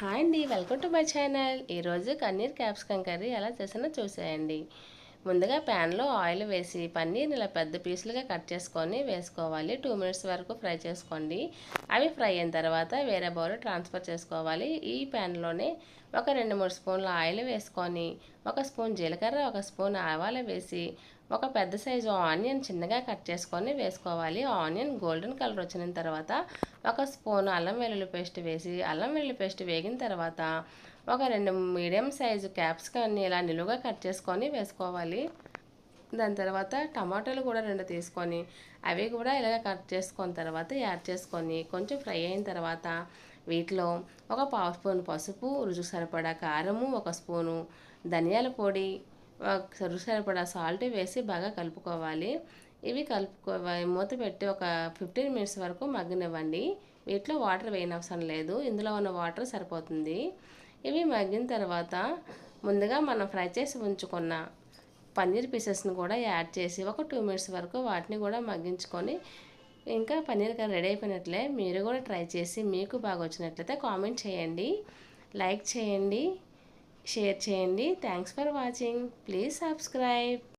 Hi అండి, welcome to my channel. ఈరోజు paneer capsicum curry ఎలా చేసానో చూసేయండి. ముందుగా ప్యాన్లో ఆయిల్ వేసి పన్నీర్ని ఇలా పెద్ద పీసులుగా కట్ చేసుకొని వేసుకోవాలి. 2 మినిట్స్ వరకు ఫ్రై చేసుకోండి. అవి ఫ్రై అయిన తర్వాత వేరే బౌల్ ట్రాన్స్ఫర్ చేసుకోవాలి. ఈ ప్యాన్లోనే ఒక 2-3 స్పూన్ల ఆయిల్ వేసుకొని 1 స్పూన్ జీలకర్ర, 1 స్పూన్ ఆవాలు వేసి ఒక పెద్ద సైజు ఆనియన్ చిన్నగా కట్ చేసుకొని వేసుకోవాలి. ఆనియన్ గోల్డెన్ కలర్ వచ్చిన తర్వాత 1 స్పూన్ అల్లం వెల్లుల్లి పేస్ట్ వేసి అల్లం వెల్లుల్లి పేస్ట్ వేగిన తర్వాత ఒక 2 మీడియం సైజు క్యాప్సికమ్ని ఇలా నిలువుగా కట్ చేసుకొని వేసుకోవాలి. దాని తర్వాత టమాటాలు కూడా 2 తీసుకొని అవి కూడా ఇలా కట్ చేసుకున్న తర్వాత యాడ్ చేసుకొని కొంచెం ఫ్రై అయిన తర్వాత వీటిలో ఒక 1/2 స్పూన్ పసుపు, రుచికి సరిపడా కారము, 1 స్పూను ధనియాల పొడి, రుచికి సరిపడా సాల్ట్ వేసి బాగా కలుపుకోవాలి. ఇవి మూత పెట్టి ఒక 15 మినిట్స్ వరకు మగ్గనివ్వండి. వీటిలో వాటర్ వేయనవసరం లేదు, ఇందులో ఉన్న వాటర్ సరిపోతుంది. ఇవి మగ్గిన తర్వాత ముందుగా మనం ఫ్రై చేసి ఉంచుకున్న పన్నీర్ పీసెస్ని కూడా యాడ్ చేసి ఒక 2 మినిట్స్ వరకు వాటిని కూడా మగ్గించుకొని ఇంకా పన్నీర్ కర్రీ రెడీ అయిపోయినట్లే. మీరు కూడా ట్రై చేసి మీకు బాగా వచ్చినట్లయితే కామెంట్ చేయండి, లైక్ చేయండి, షేర్ చేయండి. Thanks for watching. Please subscribe.